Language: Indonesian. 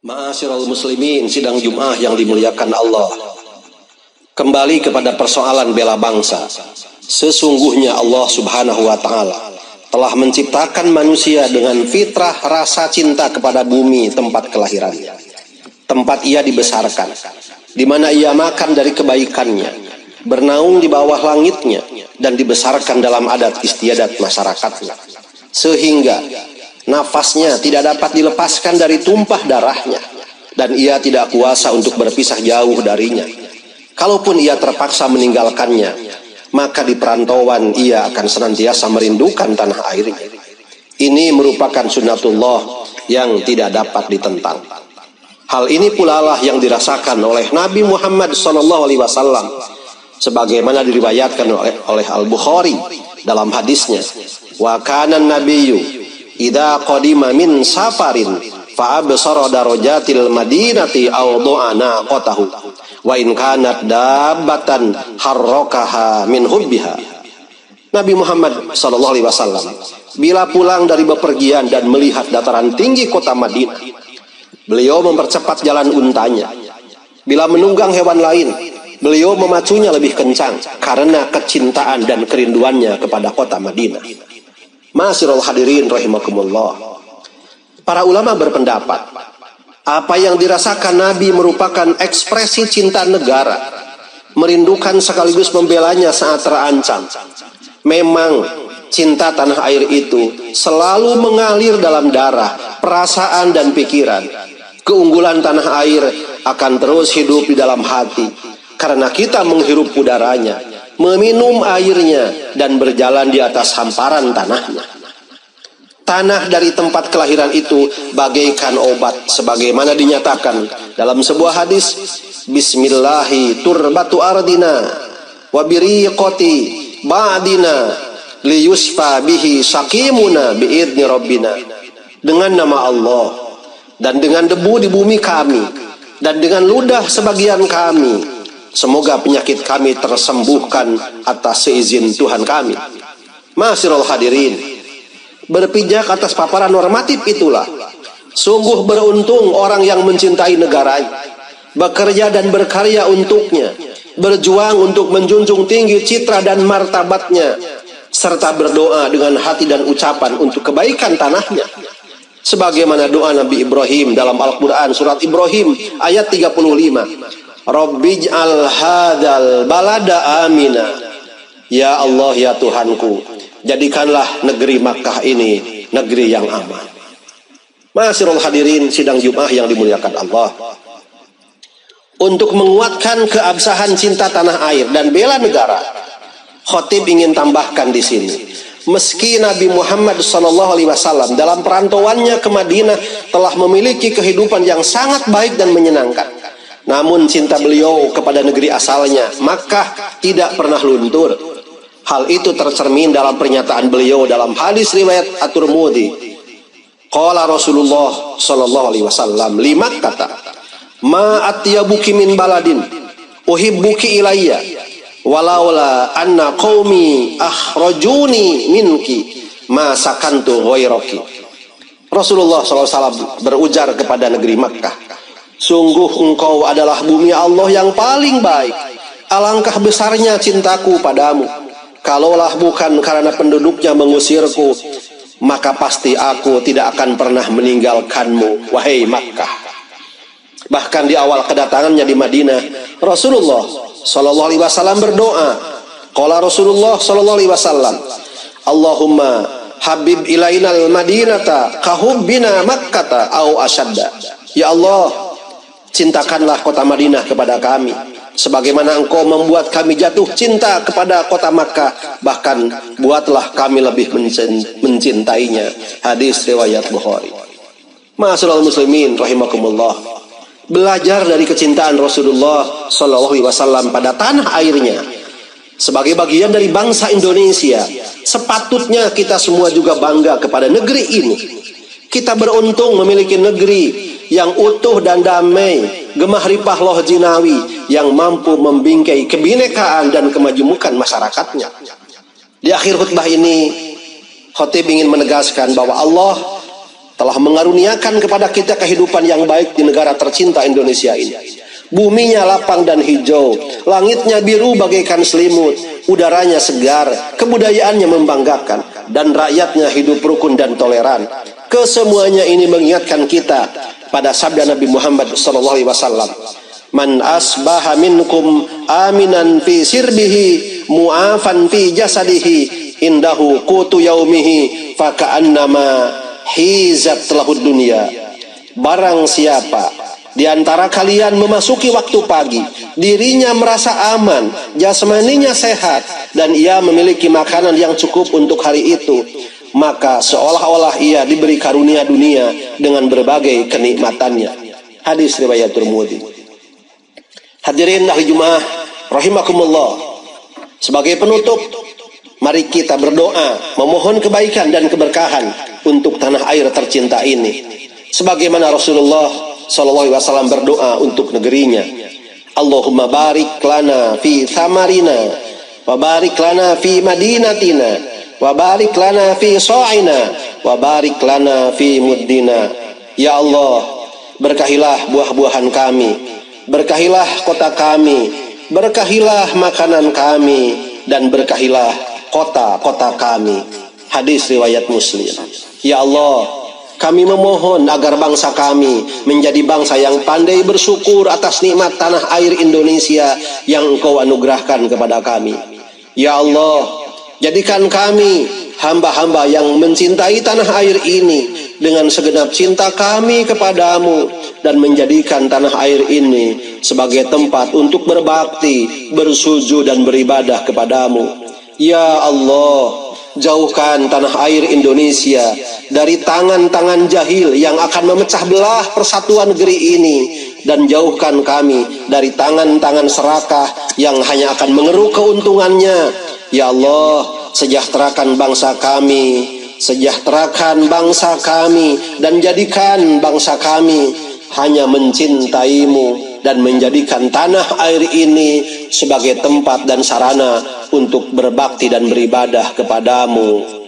Ma'asyiral muslimin, sidang Jum'ah yang dimuliakan Allah. Kembali kepada persoalan bela bangsa. Sesungguhnya Allah subhanahu wa ta'ala telah menciptakan manusia dengan fitrah rasa cinta kepada bumi tempat kelahirannya, tempat ia dibesarkan, di mana ia makan dari kebaikannya, bernaung di bawah langitnya, dan dibesarkan dalam adat istiadat masyarakatnya, sehingga nafasnya tidak dapat dilepaskan dari tumpah darahnya, dan ia tidak kuasa untuk berpisah jauh darinya. Kalaupun ia terpaksa meninggalkannya, maka di perantauan ia akan senantiasa merindukan tanah airnya. Ini merupakan sunnatullah yang tidak dapat ditentang. Hal ini pula lah yang dirasakan oleh Nabi Muhammad SAW, sebagaimana diriwayatkan oleh Al-Bukhari dalam hadisnya, wa kana nabiyyu idza qadima min safarin fa absara darajatil madinati aw du'ana qatahu wa in kanat dabbatan harrakaha min hubbiha. Nabi Muhammad SAW bila pulang dari bepergian dan melihat dataran tinggi kota Madinah, beliau mempercepat jalan untanya. Bila menunggang hewan lain, beliau memacunya lebih kencang karena kecintaan dan kerinduannya kepada kota Madinah. Ma'asyiral hadirin rahimakumullah. Para ulama berpendapat, apa yang dirasakan Nabi merupakan ekspresi cinta negara, merindukan sekaligus membelanya saat terancam. Memang cinta tanah air itu selalu mengalir dalam darah, perasaan dan pikiran. Keunggulan tanah air akan terus hidup di dalam hati karena kita menghirup udaranya, meminum airnya, dan berjalan di atas hamparan tanahnya. Tanah dari tempat kelahiran itu bagaikan obat, sebagaimana dinyatakan dalam sebuah hadis, Bismillahi turbatu ardina wa biriqati ba'dina liyusfa bihi sakimuna biidni rabbina. Dengan nama Allah dan dengan debu di bumi kami dan dengan ludah sebagian kami, semoga penyakit kami tersembuhkan atas seizin Tuhan kami. Ma'asyiral hadirin, berpijak atas paparan normatif itulah sungguh beruntung orang yang mencintai negaranya, bekerja dan berkarya untuknya, berjuang untuk menjunjung tinggi citra dan martabatnya, serta berdoa dengan hati dan ucapan untuk kebaikan tanahnya. Sebagaimana doa Nabi Ibrahim dalam Al-Quran surat Ibrahim ayat 35, Rabbij'al hadzal balada amina. Ya Allah, ya Tuhanku, jadikanlah negeri Makkah ini negeri yang aman. Ma'asyiral hadirin sidang Jum'ah yang dimuliakan Allah. Untuk menguatkan keabsahan cinta tanah air dan bela negara, khotib ingin tambahkan di sini, meski Nabi Muhammad SAW dalam perantauannya ke Madinah telah memiliki kehidupan yang sangat baik dan menyenangkan, namun cinta beliau kepada negeri asalnya, Makkah, tidak pernah luntur. Hal itu tercermin dalam pernyataan beliau dalam hadis riwayat At-Tirmidzi. Qala Rasulullah SAW li Makkah, ma atyabuki min baladin uhibbuki ilayya walaula anna qaumi akhrajuni minki ma sakantu ghairaki. Rasulullah SAW berujar kepada negeri Makkah, sungguh engkau adalah bumi Allah yang paling baik. Alangkah besarnya cintaku padamu. Kalaulah bukan karena penduduknya mengusirku, maka pasti aku tidak akan pernah meninggalkanmu, wahai Makkah. Bahkan di awal kedatangannya di Madinah, Rasulullah SAW berdoa. Qala Rasulullah SAW, Allahumma habib ilainal madinata kahubbina makkata au asyadda. Ya Allah, cintakanlah kota Madinah kepada kami sebagaimana engkau membuat kami jatuh cinta kepada kota Makkah, bahkan buatlah kami lebih mencintainya. Hadis riwayat Bukhari. Ma'asyiral muslimin rahimakumullah. Belajar dari kecintaan Rasulullah SAW pada tanah airnya sebagai bagian dari bangsa Indonesia, sepatutnya kita semua juga bangga kepada negeri ini. Kita beruntung memiliki negeri yang utuh dan damai, gemah ripah loh jinawi, yang mampu membingkai kebinekaan dan kemajemukan masyarakatnya. Di akhir khutbah ini, khotib ingin menegaskan bahwa Allah telah mengaruniakan kepada kita kehidupan yang baik di negara tercinta Indonesia ini. Buminya lapang dan hijau, langitnya biru bagaikan selimut, udaranya segar, kebudayaannya membanggakan, dan rakyatnya hidup rukun dan toleran. Kesemuanya ini mengingatkan kita pada sabda Nabi Muhammad SAW. Man asbaha minkum aminan fi sirbihi mu'afan fi jasadihi indahu qutu yaumihi faka'annama hizat lahud dunya. Barang siapa di antara kalian memasuki waktu pagi, dirinya merasa aman, jasmaninya sehat, dan ia memiliki makanan yang cukup untuk hari itu, maka seolah-olah ia diberi karunia dunia dengan berbagai kenikmatannya. Hadis riwayat Tirmidzi. Hadirin ahli Jumat rahimakumullah. Sebagai penutup, mari kita berdoa memohon kebaikan dan keberkahan untuk tanah air tercinta ini, sebagaimana Rasulullah SAW berdoa untuk negerinya. Allahumma barik lana fi thamarina, wa barik lana fi madinatina, wa barik lana fi sa'ina, wa barik lana fi muddina. Ya Allah, berkahilah buah-buahan kami, berkahilah kota kami, berkahilah makanan kami, dan berkahilah kota-kota kami. Hadis riwayat Muslim. Ya Allah, kami memohon agar bangsa kami menjadi bangsa yang pandai bersyukur atas nikmat tanah air Indonesia yang Engkau anugerahkan kepada kami. Ya Allah, jadikan kami hamba-hamba yang mencintai tanah air ini dengan segenap cinta kami kepadamu, dan menjadikan tanah air ini sebagai tempat untuk berbakti, bersujud, dan beribadah kepadamu. Ya Allah, jauhkan tanah air Indonesia dari tangan-tangan jahil yang akan memecah belah persatuan negeri ini, dan jauhkan kami dari tangan-tangan serakah yang hanya akan mengeruk keuntungannya. Ya Allah, sejahterakan bangsa kami, sejahterakan bangsa kami, dan jadikan bangsa kami hanya mencintaimu, dan menjadikan tanah air ini sebagai tempat dan sarana untuk berbakti dan beribadah kepadamu.